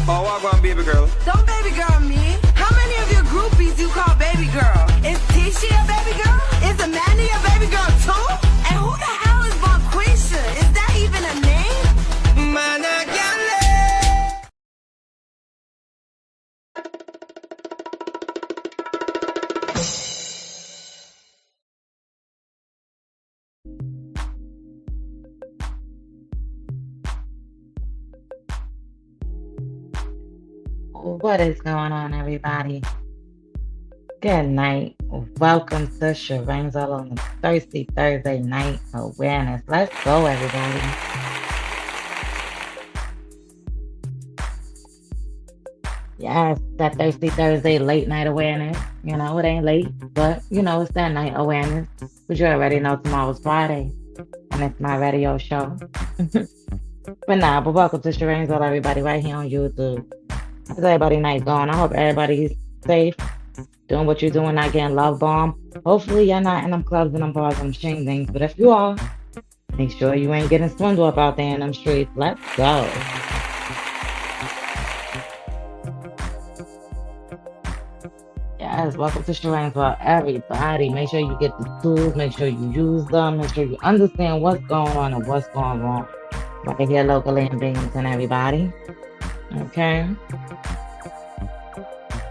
Oh, what going, baby girl? Don't baby girl me. How many of your groupies you call baby girl? Is Tisha a baby girl? Is Amanda a baby girl too? And who the hell is Bonquisha? Is that even a name? Man, I can't What is going on, everybody? Good night. Welcome to Sharane's All on the Thirsty Thursday Night Awareness. Let's go, everybody. Yes, that Thirsty Thursday late night awareness. You know, it ain't late, but it's that night awareness. But you already know tomorrow's Friday, and it's my radio show. But welcome to Sharane's All, everybody, right here on YouTube. How's everybody night going? I hope everybody's safe, doing what you're doing, not getting love bombed. Hopefully you're not in them clubs and them bars and them shame things. But if you are, make sure you ain't getting swindled up out there in them streets. Let's go. Yes, welcome to Sharane's World, everybody. Make sure you get the tools, make sure you use them, make sure you understand what's going on and what's going wrong. Right here locally in Binghamton, everybody. Okay.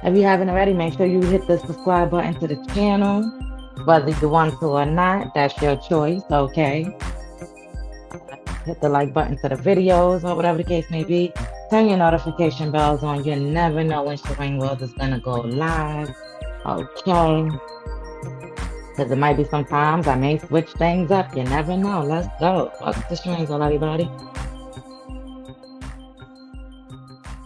If you haven't already, make sure you hit the subscribe button to the channel. Whether you want to or not, that's your choice, okay? Hit the like button to the videos or whatever the case may be. Turn your notification bells on. You never know when Sharane World is going to go live, okay? Because it might be sometimes I may switch things up. You never know. Let's go. Welcome to Sharane's World, everybody.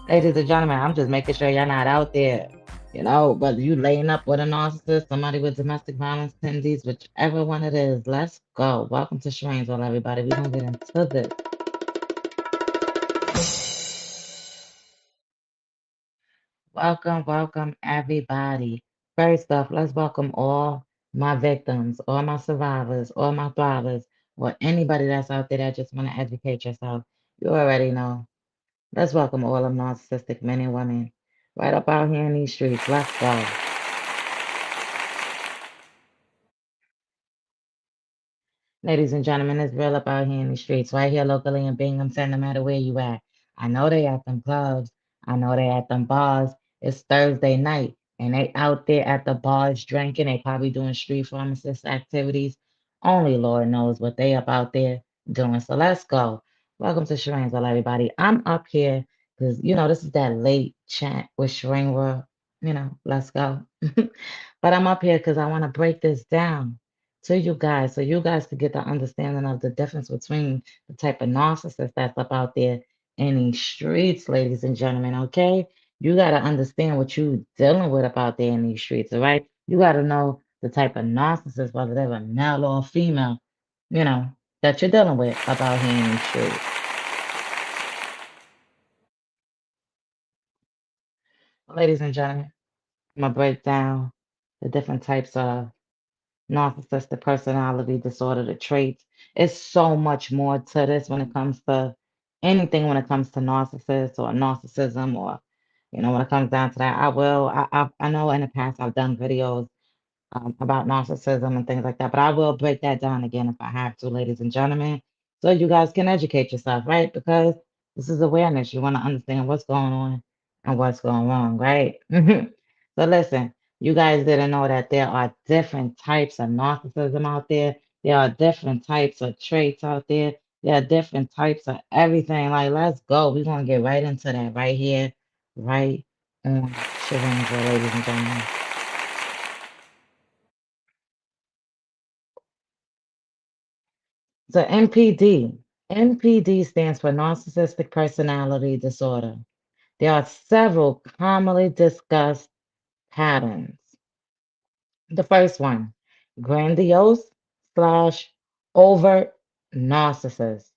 Ladies and gentlemen, I'm just making sure you're not out there, whether you laying up with a narcissist, somebody with domestic violence tendencies, whichever one it is. Let's go. Welcome to Sharane's World, everybody. We're going to get into this. Welcome, everybody. First off, let's welcome all my victims, all my survivors, all my thrivers, or anybody that's out there that just want to educate yourself. You already know. Let's welcome all of narcissistic men and women right up out here in these streets. Let's go. Ladies and gentlemen, it's real up out here in the streets, right here locally in Binghamton, no matter where you at. I know they at them clubs. I know they at them bars. It's Thursday night, and they out there at the bars drinking. They probably doing street pharmacist activities. Only Lord knows what they up out there doing. So let's go. Welcome to Sharane's World, everybody. I'm up here because, this is that late chat with Sharane World. Let's go. But I'm up here because I want to break this down to you guys so you guys could get the understanding of the difference between the type of narcissist that's up out there in these streets, ladies and gentlemen, okay? You got to understand what you dealing with up out there in these streets, all right? You got to know the type of narcissist, whether they're a male or a female, you know, that you're dealing with up out here in these streets. Ladies and gentlemen, I'm going to break down the different types of narcissistic personality disorder, the traits. It's so much more to this when it comes to anything when it comes to narcissists or narcissism or when it comes down to that. I know in the past I've done videos about narcissism and things like that. But I will break that down again if I have to, ladies and gentlemen, so you guys can educate yourself, right? Because this is awareness. You want to understand what's going on and what's going wrong, right? So listen, you guys didn't know that there are different types of narcissism out there. There are different types of traits out there. There are different types of everything. Like, let's go. We're going to get right into that right here, right on Sharanza, ladies and gentlemen. So NPD stands for Narcissistic Personality Disorder. There are several commonly discussed patterns. The first one, grandiose slash overt narcissist.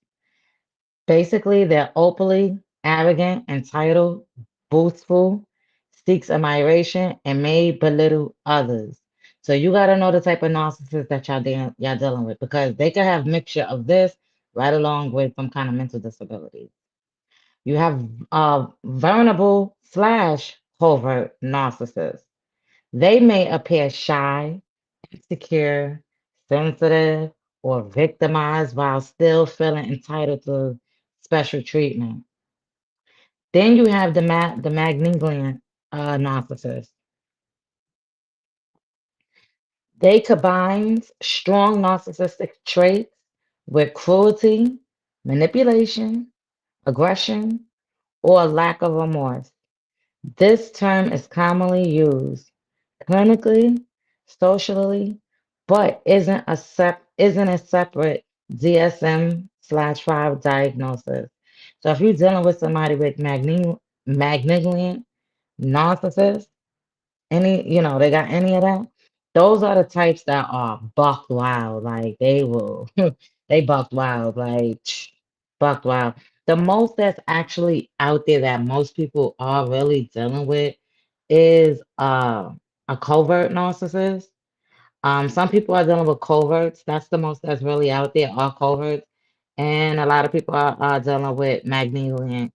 Basically, they're openly arrogant, entitled, boastful, seeks admiration, and may belittle others. So you got to know the type of narcissist that y'all dealing with because they can have mixture of this right along with some kind of mental disability. You have vulnerable slash covert narcissists. They may appear shy, insecure, sensitive, or victimized while still feeling entitled to special treatment. Then you have the malignant narcissist. They combine strong narcissistic traits with cruelty, manipulation, aggression, or lack of remorse. This term is commonly used clinically, socially, but isn't a separate DSM/5 diagnosis. So if you're dealing with somebody with malignant narcissist, they got any of that, those are the types that are buck wild. Like they will, they buck wild, like buck wild. The most that's actually out there that most people are really dealing with is a covert narcissist. Some people are dealing with coverts. That's the most that's really out there are coverts. And a lot of people are dealing with malignant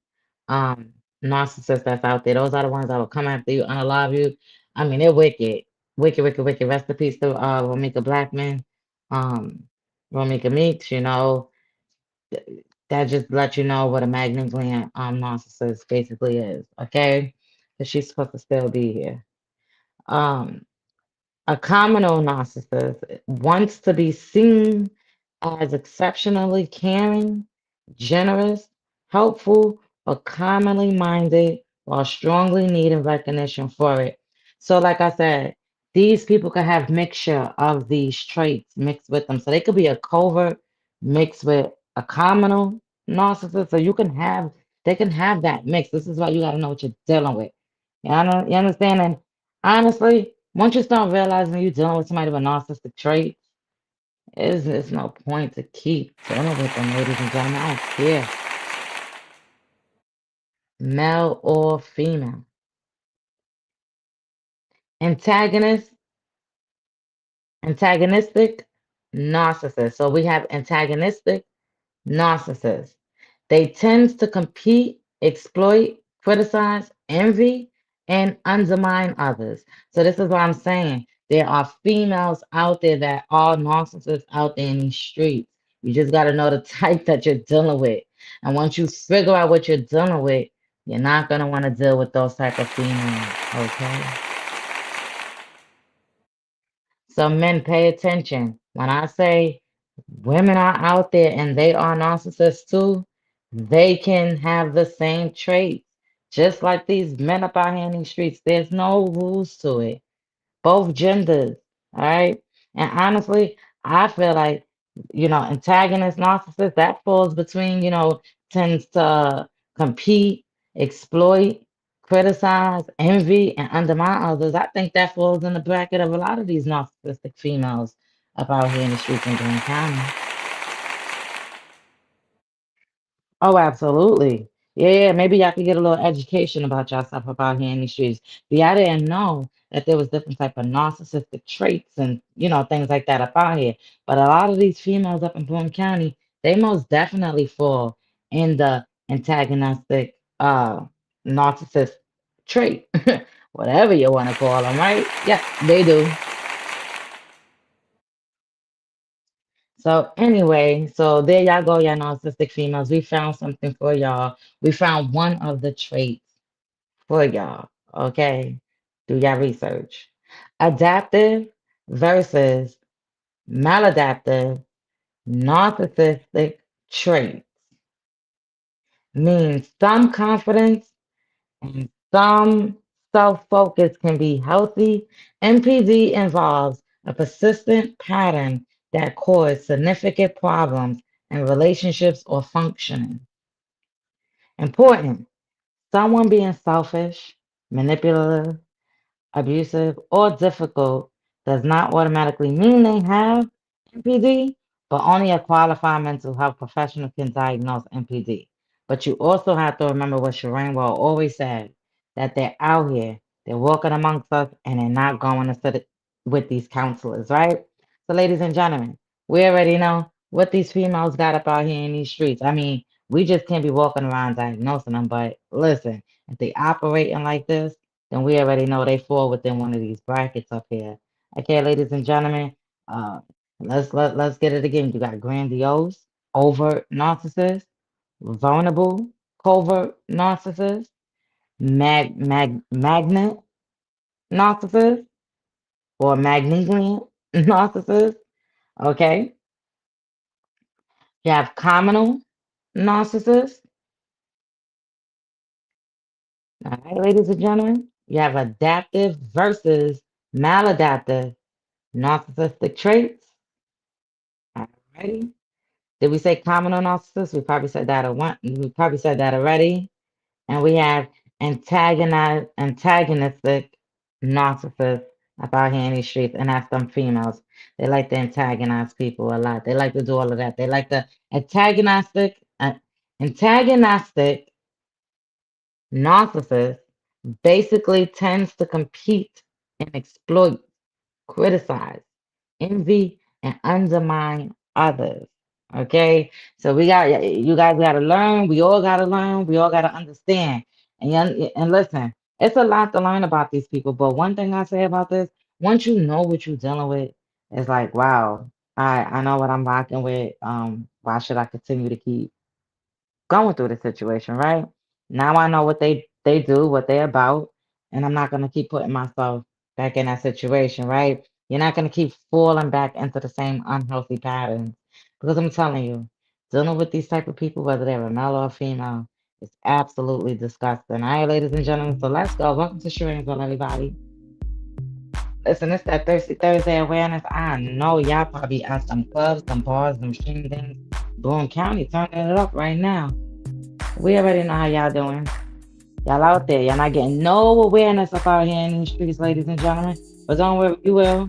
um narcissists that's out there. Those are the ones that will come after you, unalive you. I mean, they're wicked. Wicked, wicked, wicked. Rest in peace to Romika Blackman. Um Romika Meeks, that just let you know what a malignant narcissist basically is, okay? Because she's supposed to still be here. Um a communal narcissist wants to be seen as exceptionally caring, generous, helpful, or commonly minded while strongly needing recognition for it. So, like I said, these people could have mixture of these traits mixed with them. So they could be a covert mixed with a communal narcissist. So they can have that mix. This is why you got to know what you're dealing with. You understand? And honestly, once you start realizing you're dealing with somebody with narcissistic traits, it's no point to keep dealing with them, ladies and gentlemen. I don't care, male or female. Antagonist, antagonistic, narcissist. So we have antagonistic narcissists. They tend to compete, exploit, criticize, envy, and undermine others. So this is what I'm saying. There are females out there that are narcissists out there in these streets. You just got to know the type that you're dealing with. And once you figure out what you're dealing with, you're not going to want to deal with those type of females. Okay? So men, pay attention. When I say women are out there and they are narcissists too, they can have the same traits. Just like these men up out here in these streets, there's no rules to it. Both genders, all right? And honestly, I feel like, antagonist, narcissist, that falls between, tends to compete, exploit, criticize, envy, and undermine others. I think that falls in the bracket of a lot of these narcissistic females up out here in the streets in Green County. Oh, absolutely. Yeah, yeah, maybe y'all could get a little education about y'all stuff about here in these streets. But y'all didn't know that there was different type of narcissistic traits and things like that up out here. But a lot of these females up in Boone County, they most definitely fall in the antagonistic narcissist trait, whatever you want to call them, right? Yeah, they do. So anyway, so there y'all go, y'all narcissistic females. We found something for y'all. We found one of the traits for y'all. Okay, do y'all research. Adaptive versus maladaptive narcissistic traits means some confidence and some self-focus can be healthy. NPD involves a persistent pattern that causes significant problems in relationships or functioning. Important. Someone being selfish, manipulative, abusive, or difficult does not automatically mean they have NPD, but only a qualified mental health professional can diagnose NPD. But you also have to remember what Sharane will always said, that they're out here, they're walking amongst us, and they're not going to sit with these counselors, right? So, ladies and gentlemen, we already know what these females got up out here in these streets. I mean, We just can't be walking around diagnosing them. But listen, if they operating like this, then we already know they fall within one of these brackets up here. Okay, ladies and gentlemen, uh, let's get it again. You got grandiose, overt narcissist, vulnerable, covert narcissist, magnet narcissist, or malignant narcissist. Okay, you have communal narcissist. All right, ladies and gentlemen, you have adaptive versus maladaptive narcissistic traits. All righty. Did we say communal narcissist? We probably said that we probably said that already. And we have antagonistic narcissists up out here in these streets, and that's them females. They like to antagonize people a lot. They like to do all of that. They like the antagonistic narcissist basically tends to compete and exploit, criticize, envy, and undermine others. Okay, so you guys got to learn. We all got to learn. We all got to understand. And listen, it's a lot to learn about these people. But one thing I say about this, once you know what you're dealing with, it's like, wow, I know what I'm rocking with. Why should I continue to keep going through the situation, right? Now I know what they do, what they're about, and I'm not gonna keep putting myself back in that situation, right? You're not gonna keep falling back into the same unhealthy patterns because I'm telling you, dealing with these type of people, whether they're a male or a female, is absolutely disgusting. All right, ladies and gentlemen, so let's go. Welcome to Sharene's, everybody. Listen, it's that Thirsty Thursday awareness. I know y'all probably at some clubs, some bars, some stream things. Boone County turning it up right now. We already know how y'all doing. Y'all out there. Y'all not getting no awareness up out here in the streets, ladies and gentlemen. But don't worry, you will.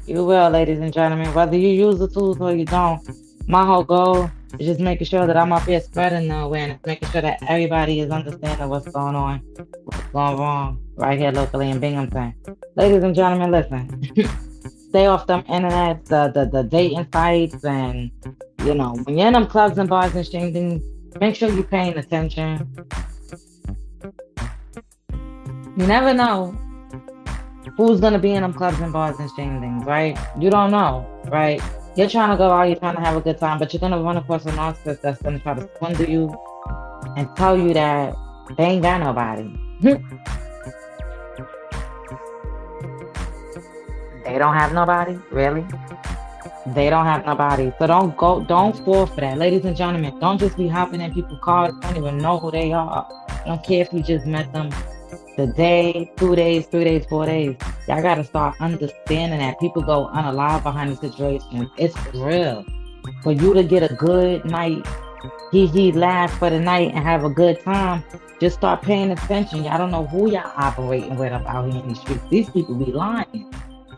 You will, ladies and gentlemen. Whether you use the tools or you don't. My whole goal is just making sure that I'm up here spreading the awareness, making sure that everybody is understanding what's going on, what's going wrong right here locally in Binghamton. Ladies and gentlemen, listen. Stay off them internet, the dating sites, and you know, when you're in them clubs and bars and stream things, make sure you're paying attention. You never know who's gonna be in them clubs and bars and stream things, right? You don't know, right? You're trying to go out, you're trying to have a good time, but you're gonna run across a narcissist that's gonna try to swindle you and tell you that they ain't got nobody. They don't have nobody, really? They don't have nobody. So don't fall for that. Ladies and gentlemen, don't just be hopping in people's cars. Don't even know who they are. I don't care if you just met them the day, 2 days, 3 days, 4 days. Y'all gotta start understanding that people go unalive behind the situation. It's real. For you to get a good night, he laugh for the night and have a good time, just start paying attention. Y'all don't know who y'all operating with up out here in the streets. These people be lying.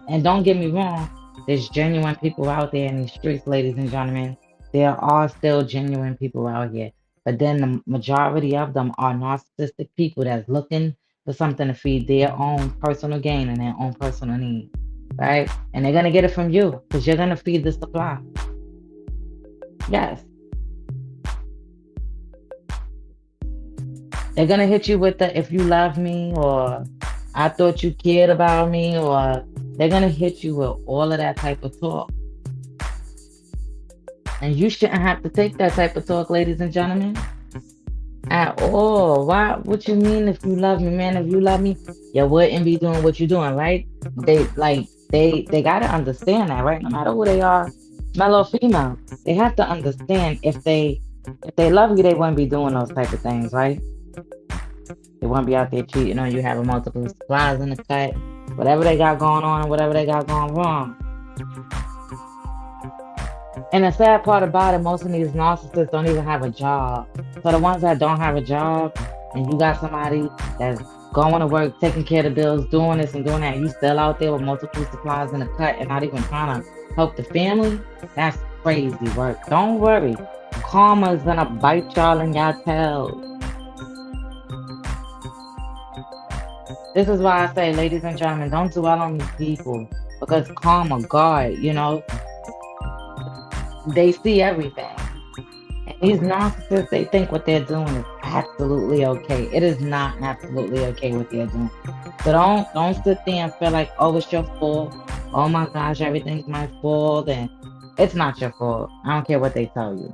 And don't get me wrong, there's genuine people out there in these streets, ladies and gentlemen. There are still genuine people out here. But then the majority of them are narcissistic people that's looking for something to feed their own personal gain and their own personal need, right? And they're going to get it from you because you're going to feed the supply. Yes. They're going to hit you with the, if you love me, or I thought you cared about me, or they're going to hit you with all of that type of talk. And you shouldn't have to take that type of talk, ladies and gentlemen, at all. Why? What you mean if you love me, man? If you love me, you wouldn't be doing what you're doing, right? They got to understand that, right? No matter who they are, male or female, they have to understand if they love you, they wouldn't be doing those type of things, right? They won't be out there cheating on you, having multiple supplies in the cut, whatever they got going on, whatever they got going wrong. And the sad part about it, most of these narcissists don't even have a job. So the ones that don't have a job, and you got somebody that's going to work, taking care of the bills, doing this and doing that, and you still out there with multiple supplies in the cut and not even trying to help the family, that's crazy work. Don't worry. Karma's gonna bite y'all in y'all tails. This is why I say, ladies and gentlemen, don't dwell on these people, because karma, God, you know, they see everything. And These narcissists, they think what they're doing is absolutely okay. It is not absolutely okay what they're doing. So don't sit there and feel like, oh, it's your fault. Oh my gosh, everything's my fault. And it's not your fault. I don't care what they tell you.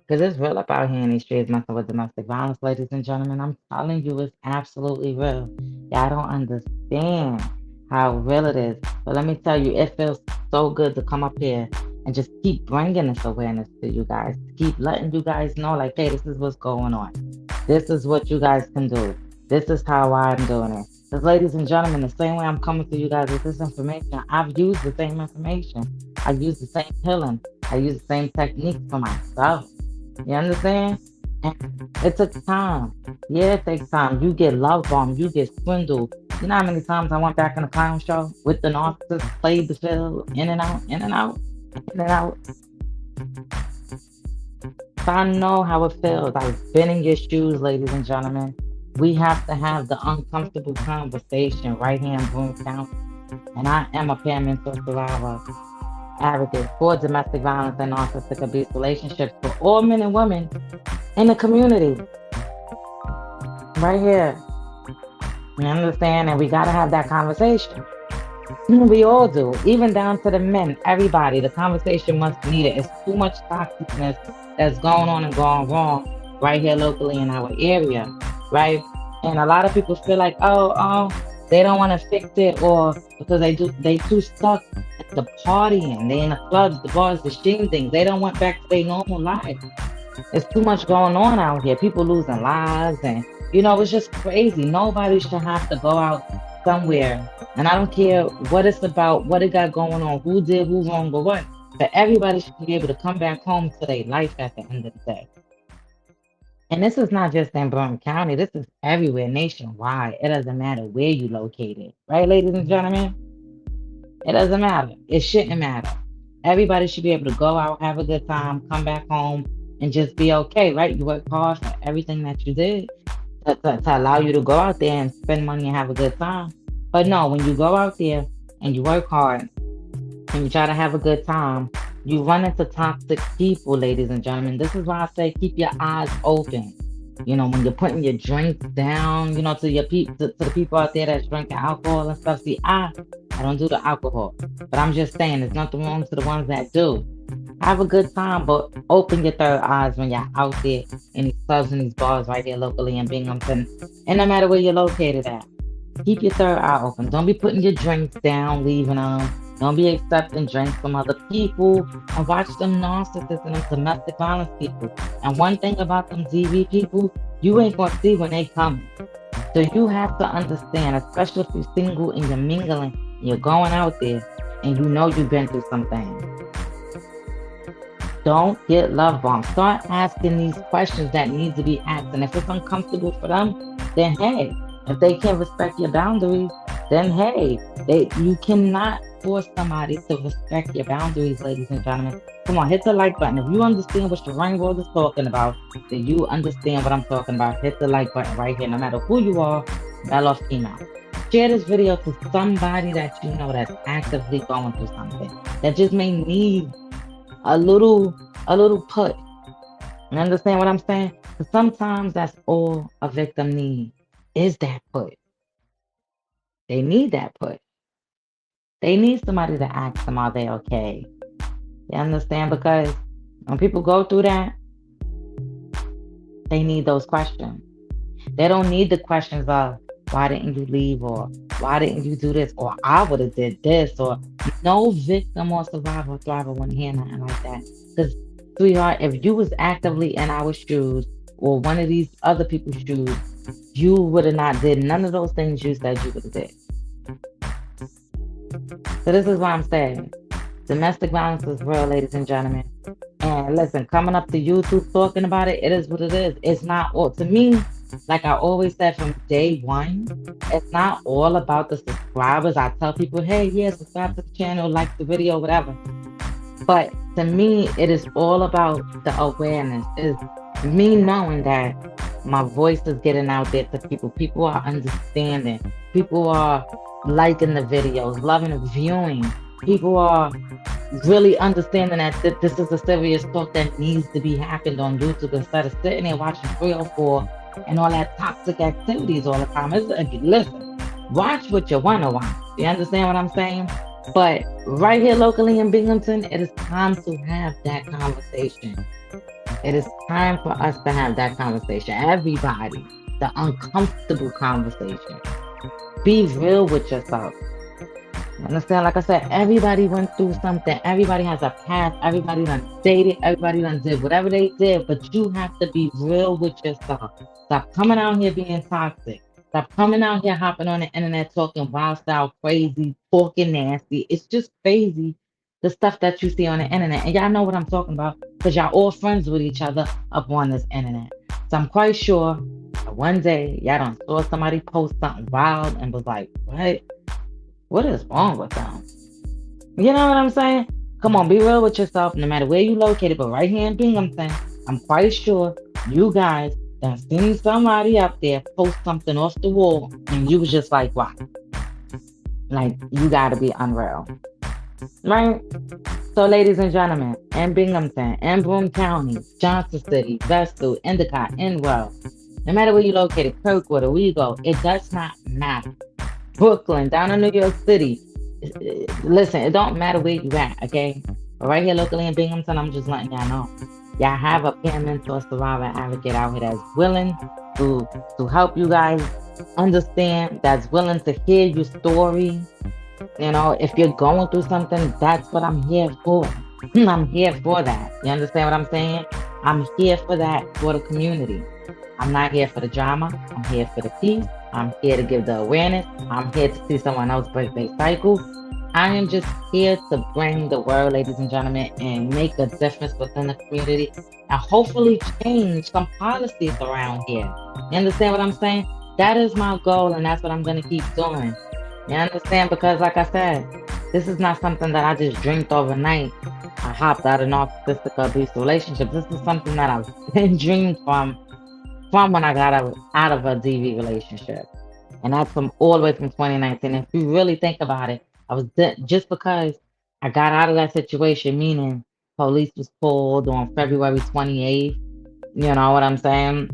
Because it's real up out here in these streets messing with domestic violence, ladies and gentlemen. I'm telling you, it's absolutely real. Y'all don't understand how real it is. But let me tell you, it feels so good to come up here and just keep bringing this awareness to you guys. Keep letting you guys know, like, hey, this is what's going on. This is what you guys can do. This is how I'm doing it. Because, ladies and gentlemen, the same way I'm coming to you guys with this information, I've used the same information. I use the same healing. I use the same techniques for myself. You understand? And it took time. Yeah, it takes time. You get love bombed. You get swindled. You know how many times I went back in the clown show with the narcissist, played the field, in and out, in and out, in and out. So I know how it feels. I've been in your shoes, ladies and gentlemen. We have to have the uncomfortable conversation right here in Boone County. And I am a peer mentor survivor advocate for domestic violence and narcissistic abuse relationships for all men and women in the community. Right here. You understand? And we got to have that conversation. We all do. Even down to the men. Everybody. The conversation must be needed. It's too much toxicness that's going on and going wrong right here locally in our area. Right? And a lot of people feel like, oh, they don't want to fix it, or because they too stuck at the partying. They in the clubs, the bars, the sheen things. They don't want back to their normal life. There's too much going on out here. People losing lives, and it's just crazy. Nobody should have to go out somewhere. And I don't care what it's about, what it got going on, who did, who wrong, or what. But everybody should be able to come back home to their life at the end of the day. And this is not just in Bourbon County. This is everywhere, nationwide. It doesn't matter where you located. Right, ladies and gentlemen? It doesn't matter. It shouldn't matter. Everybody should be able to go out, have a good time, come back home, and just be okay, right? You work hard for everything that you did to allow you to go out there and spend money and have a good time. But no, when you go out there and you work hard and you try to have a good time, you run into toxic people, ladies and gentlemen. This is why I say keep your eyes open. When you're putting your drinks down, to the people out there that's drinking alcohol and stuff. See, I don't do the alcohol, but I'm just saying there's nothing wrong to the ones that do. Have a good time, but open your third eyes when you're out there in these clubs and these bars right here locally in Binghamton, and no matter where you're located at. Keep your third eye open. Don't be putting your drinks down, leaving them. Don't be accepting drinks from other people. And watch them narcissists and them domestic violence people. And one thing about them DV people, you ain't going to see when they come. So you have to understand, especially if you're single and you're mingling, and you're going out there, and you've been through something. Don't get love bombed. Start asking these questions that need to be asked. And if it's uncomfortable for them, then hey. If they can't respect your boundaries, then hey, you cannot force somebody to respect your boundaries, ladies and gentlemen. Come on, hit the like button. If you understand what Sharane Rose is talking about, then you understand what I'm talking about. Hit the like button right here, no matter who you are, male or female. Share this video to somebody that you know that's actively going through something, that just may need a little push. You understand what I'm saying? Because sometimes that's all a victim needs. Is that push. They need that push. They need somebody to ask them, are they okay? You understand? Because when people go through that, they need those questions. They don't need the questions of, why didn't you leave? Or why didn't you do this? Or I would have did this. Or no victim or survivor or thriver wouldn't hear nothing like that. Because, sweetheart, if you was actively in our shoes or one of these other people's shoes, you would have not did none of those things you said you would have did. So this is what I'm saying. Domestic violence is real, ladies and gentlemen. And listen, coming up to YouTube talking about it, it is what it is. It's not all, to me, like I always said from day one, it's not all about the subscribers. I tell people, hey, yeah, subscribe to the channel, like the video, whatever. But to me, it is all about the awareness. It's me knowing that my voice is getting out there to people. People are understanding. People are liking the videos, loving the viewing. People are really understanding that this is a serious talk that needs to be happened on YouTube instead of sitting there watching 304 and all that toxic activities all the time. Listen, watch what you want to watch. You understand what I'm saying? But right here locally in Binghamton, it is time to have that conversation. It is time for us to have that conversation. Everybody, the uncomfortable conversation. Be real with yourself. You understand? Like I said, everybody went through something. Everybody has a past. Everybody done dated. Everybody done did whatever they did. But you have to be real with yourself. Stop coming out here being toxic. Stop coming out here hopping on the internet talking wild style, crazy, talking nasty. It's just crazy the stuff that you see on the internet. And y'all know what I'm talking about because y'all all friends with each other up on this internet. So I'm quite sure that one day y'all done saw somebody post something wild and was like, what? What is wrong with them? You know what I'm saying? Come on, be real with yourself, no matter where you located, but right here in Binghamton, I'm quite sure you guys done seen somebody up there post something off the wall, and you was just like, wow, like you gotta be unreal. Right? So, ladies and gentlemen, in Binghamton, in Broome County, Johnson City, Vestal, Endicott, Enwell, no matter where you located, Kirkwood, or Wego, it does not matter. Brooklyn, down in New York City. Listen, it don't matter where you at, okay? But right here locally in Binghamton, I'm just letting y'all know. Y'all have a peer mentor, survivor, advocate out here that's willing to help you guys understand, that's willing to hear your story. You know, if you're going through something, that's what I'm here for. I'm here for that. You understand what I'm saying? I'm here for that, for the community. I'm not here for the drama. I'm here for the peace. I'm here to give the awareness. I'm here to see someone else break their cycle. I am just here to bring the word, ladies and gentlemen, and make a difference within the community and hopefully change some policies around here. You understand what I'm saying? That is my goal, and that's what I'm going to keep doing. You understand? Because, like I said, this is not something that I just dreamed overnight. I hopped out of narcissistic abusive relationships. This is something that I've been dreamed from when I got out of a DV relationship. And that's from all the way from 2019. If you really think about it, just because I got out of that situation, meaning police was called on February 28th, you know what I'm saying?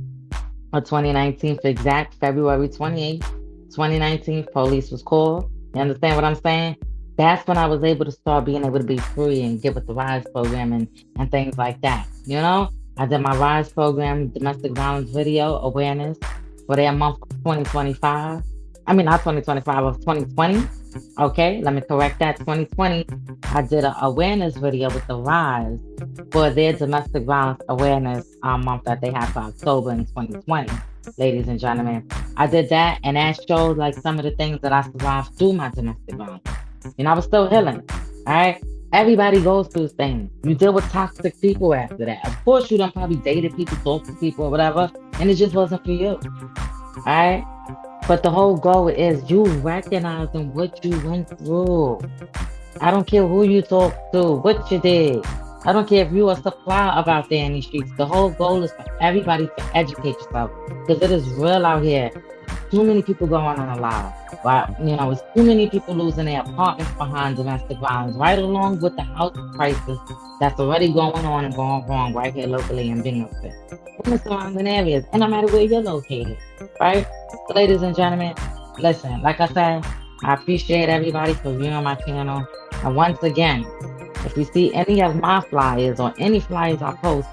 Or 2019 for exact, February 28th, 2019, police was called. You understand what I'm saying? That's when I was able to start being able to be free and get with the RISE program and things like that. You know? I did my RISE program, domestic violence video awareness for their month of 2025. I mean, not 2025, of 2020. Okay, let me correct that. 2020, I did an awareness video with the RISE for their domestic violence awareness month that they had for October in 2020. Ladies and gentlemen, I did that, and that showed like some of the things that I survived through my domestic violence. You know, I was still healing. All right. Everybody goes through things. You deal with toxic people after that. Of course, you done probably dated people, talked to people, or whatever, and it just wasn't for you. All right? But the whole goal is you recognizing what you went through. I don't care who you talk to, what you did. I don't care if you are a supplier of out there in these streets. The whole goal is for everybody to educate yourself because it is real out here. Too many people going unalive. Right? You know, it's too many people losing their apartments behind domestic violence, right along with the house crisis that's already going on and going wrong right here locally in Binghamton, in the surrounding areas, and no matter where you're located, right? So, ladies and gentlemen, listen, like I said, I appreciate everybody for viewing my channel. And once again, if you see any of my flyers or any flyers I post,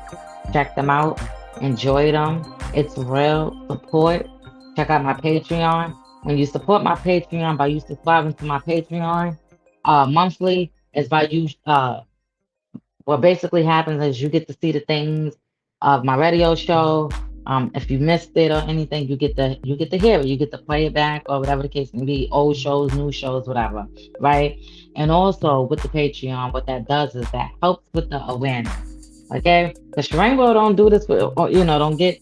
check them out, enjoy them. It's real support. Check out my Patreon. When you support my Patreon by you subscribing to my Patreon monthly, is by you. What basically happens is you get to see the things of my radio show. If you missed it or anything, you get to hear it. You get to play it back or whatever the case may be. Old shows, new shows, whatever, right? And also with the Patreon, what that does is that helps with the awareness. Okay, the Sharane World don't do this for, or, don't get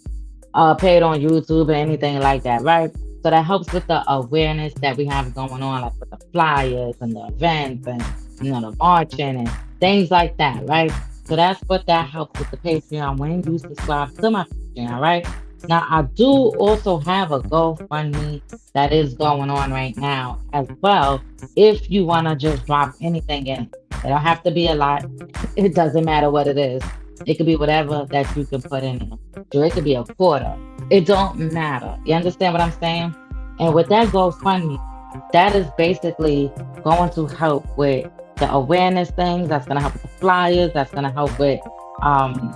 paid on YouTube or anything like that, right? So that helps with the awareness that we have going on, like with the flyers and the events and the marching and things like that, right? So that's what that helps with the Patreon when you subscribe to my Patreon, right? Now, I do also have a GoFundMe that is going on right now as well. If you want to just drop anything in, it don't have to be a lot. It doesn't matter what it is. It could be whatever that you can put in there. So it could be a quarter. It don't matter. You understand what I'm saying? And with that GoFundMe, that is basically going to help with the awareness things. That's going to help with the flyers. That's going to help with um,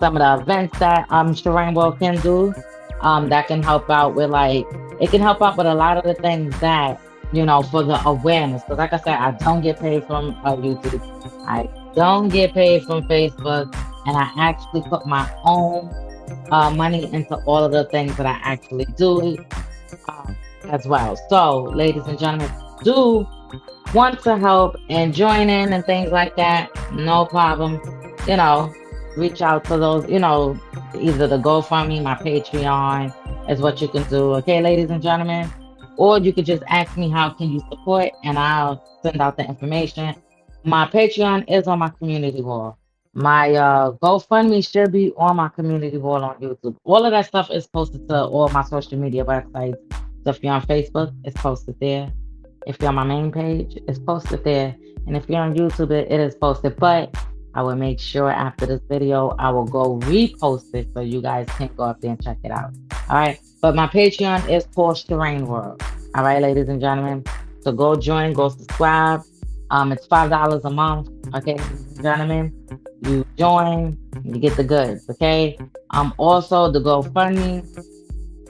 some of the events that Sherane World can do. That can help out with like it can help out with a lot of the things that for the awareness. Because like I said, I don't get paid from YouTube. I don't get paid from Facebook, and I actually put my own money into all of the things that I actually do um, as well. So, ladies and gentlemen, do want to help and join in and things like that, no problem. You know, reach out to those, either the GoFundMe, my Patreon is what you can do. Okay, ladies and gentlemen. Or you could just ask me how can you support and I'll send out the information. My Patreon is on my community wall. My GoFundMe should be on my community wall on YouTube. All of that stuff is posted to all my social media websites. So if you're on Facebook, it's posted there. If you're on my main page, it's posted there. And if you're on YouTube, it is posted. But I will make sure after this video, I will go repost it so you guys can go up there and check it out. All right. But my Patreon is called Sherane World. All right, ladies and gentlemen. So go join, go subscribe. It's $5 a month. Okay, ladies and gentlemen. You join, you get the goods. Okay. Also the GoFundMe.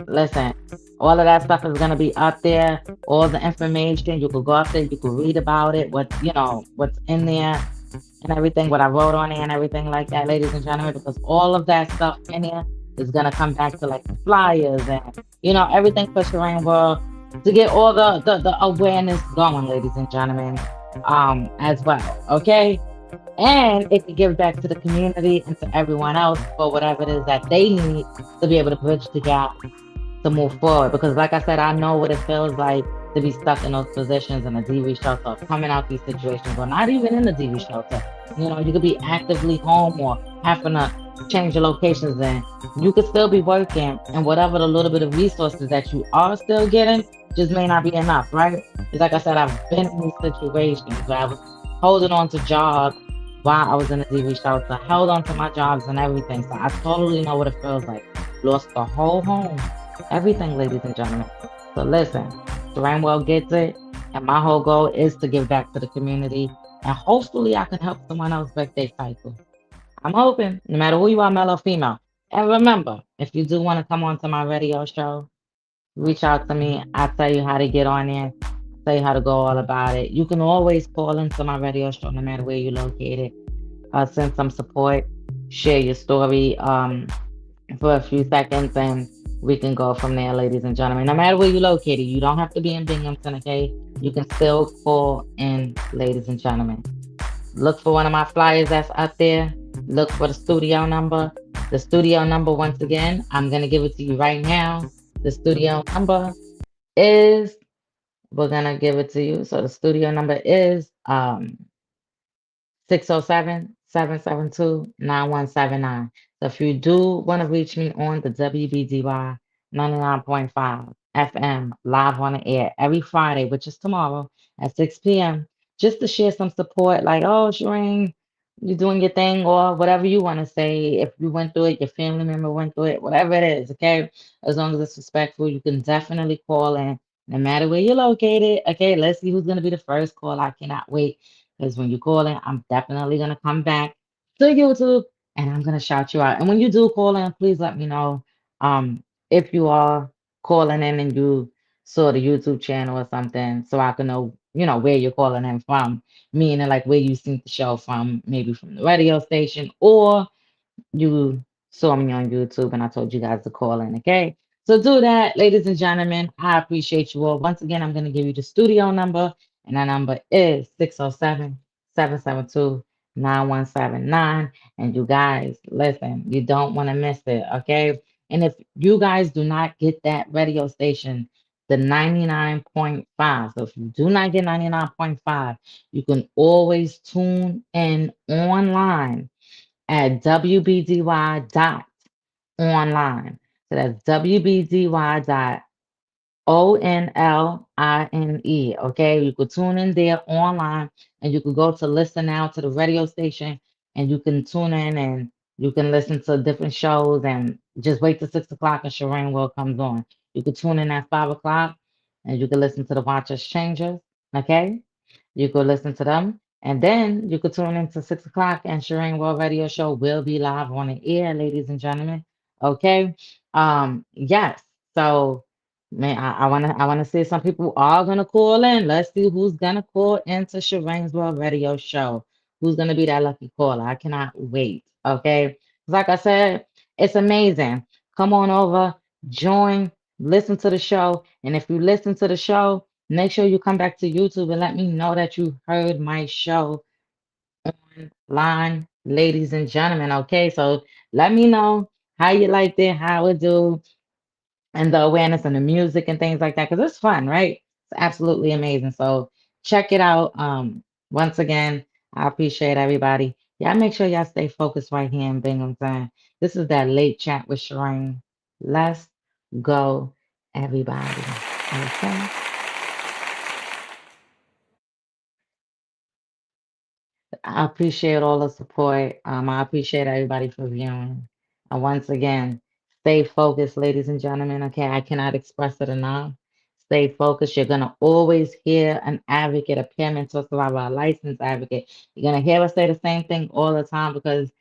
Listen, all of that stuff is gonna be up there. All the information you could go up there, you could read about it, what's in there and everything, what I wrote on it and everything like that, ladies and gentlemen, because all of that stuff in here is gonna come back to like the flyers and everything for Sherane World to get all the awareness going, ladies and gentlemen, as well. Okay. And it can give back to the community and to everyone else for whatever it is that they need to be able to bridge the gap to move forward. Because, like I said, I know what it feels like to be stuck in those positions in a DV shelter, coming out these situations, or not even in the DV shelter. You could be actively home or having to change your locations, and you could still be working, and whatever the little bit of resources that you are still getting just may not be enough, right? Because, like I said, I've been in these situations where I was holding on to jobs while I was in the DV shelter, held on to my jobs and everything. So I totally know what it feels like. Lost the whole home. Everything, ladies and gentlemen. So listen, Sherane Well gets it. And my whole goal is to give back to the community. And hopefully I can help someone else break their cycle. I'm hoping, no matter who you are, male or female. And remember, if you do want to come on to my radio show, reach out to me. I'll tell you how to get on there. I'll tell you how to go all about it. You can always call into my radio show, no matter where you're located. Send some support, share your story for a few seconds, and we can go from there, ladies and gentlemen. No matter where you're located, you don't have to be in Binghamton, okay? You can still call in, ladies and gentlemen. Look for one of my flyers that's up there. Look for the studio number. The studio number, once again, I'm going to give it to you right now. The studio number is, we're going to give it to you. So the studio number is 607-772-9179. So if you do want to reach me on the WBDY 99.5 FM live on the air every Friday, which is tomorrow at 6 p.m., just to share some support, like, oh, Sherane, you're doing your thing, or whatever you want to say. If you went through it, your family member went through it, whatever it is, okay? As long as it's respectful, you can definitely call in, no matter where you're located. Okay, let's see who's going to be the first call. I cannot wait. Because when you call in, I'm definitely gonna come back to YouTube and I'm gonna shout you out. And when you do call in, please let me know if you are calling in and you saw the YouTube channel or something, so I can know, where you're calling in from, meaning like where you seen the show from, maybe from the radio station, or you saw me on YouTube and I told you guys to call in, okay? So do that, ladies and gentlemen. I appreciate you all. Once again, I'm going to give you the studio number, and that number is 607-772-9179. And you guys, listen, you don't want to miss it, okay? And if you guys do not get that radio station, the 99.5, so if you do not get 99.5, you can always tune in online at wbdy.online. So that's WBDY.ONLINE. Okay, you could tune in there online, and you could go to listen now to the radio station, and you can tune in and you can listen to different shows, and just wait till 6 o'clock and Shireen World comes on. You could tune in at 5 o'clock, and you can listen to the Watchers Changers. Okay, you could listen to them. And then you could tune into 6 o'clock, and Shireen World Radio Show will be live on the air, ladies and gentlemen. Okay. Yes. So man, I wanna see some people are gonna call in. Let's see who's gonna call into Shireen's World Radio Show. Who's gonna be that lucky caller? I cannot wait. Okay. Like I said, it's amazing. Come on over, join, listen to the show. And if you listen to the show, make sure you come back to YouTube and let me know that you heard my show online, ladies and gentlemen. Okay, so let me know how you liked it, how it do, and the awareness and the music and things like that, because it's fun, right? It's absolutely amazing. So check it out. Once again, I appreciate everybody. Y'all make sure y'all stay focused right here in Binghamton. This is that late chat with Sharane. Let's go, everybody. Okay. I appreciate all the support. I appreciate everybody for viewing. And once again, stay focused, ladies and gentlemen. Okay, I cannot express it enough. Stay focused. You're gonna always hear an advocate, a peer mentor, a licensed advocate. You're gonna hear us say the same thing all the time because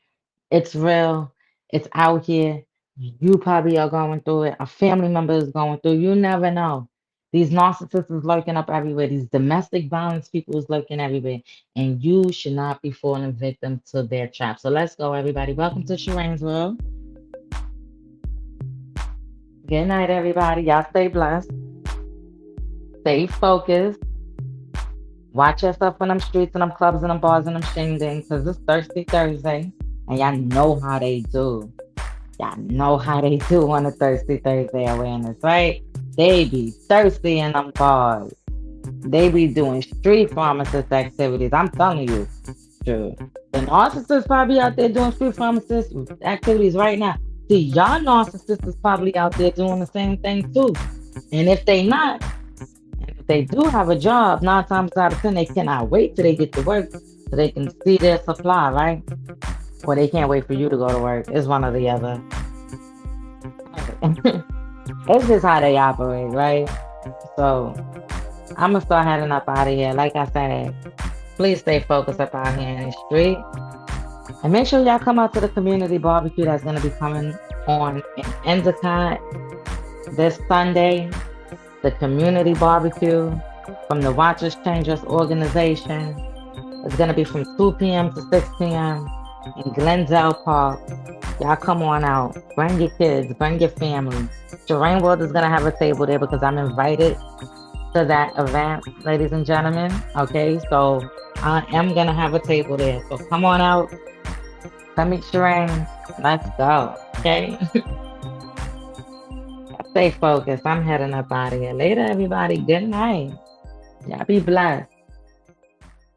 it's real. It's out here. You probably are going through it. A family member is going through. You never know. These narcissists is lurking up everywhere. These domestic violence people is lurking everywhere. And you should not be falling victim to their trap. So let's go, everybody. Welcome to Shireen's World. Good night, everybody. Y'all stay blessed. Stay focused. Watch yourself in them streets and them clubs and them bars and them shindigs because it's Thirsty Thursday. And y'all know how they do. Y'all know how they do on a Thirsty Thursday awareness, right? They be thirsty in them bars. They be doing street pharmacist activities. I'm telling you, true. The narcissists probably out there doing street pharmacist activities right now. See, y'all narcissists is probably out there doing the same thing too. And if they not, and if they do have a job, 9 times out of 10, they cannot wait till they get to work so they can see their supply, right? Or they can't wait for you to go to work. It's one or the other. It's just how they operate, right? So I'm gonna start heading up out of here. Like I said, please stay focused up out here in the street. And make sure y'all come out to the community barbecue that's gonna be coming on in Endicott this Sunday. The community barbecue from the Watchers Changers organization. It's gonna be from 2 p.m. to 6 p.m. in Glendale Park. Y'all come on out. Bring your kids, bring your family. Shireen World is gonna have a table there because I'm invited to that event, ladies and gentlemen. Okay, so I am gonna have a table there. So come on out. Come meet Shireen. Let's go. Okay. Stay focused. I'm heading up out of here. Later, everybody. Good night. Y'all be blessed.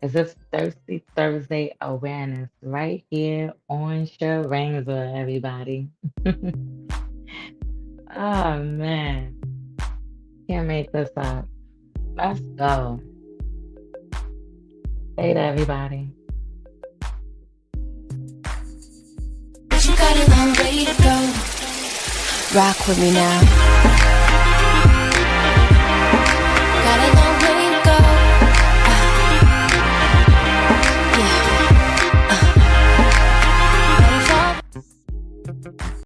It's this Thirsty Thursday awareness right here on Shireen's World, everybody. Oh man, can't make this up. Let's go. Later, everybody. You got a long way to go. Rock with me now.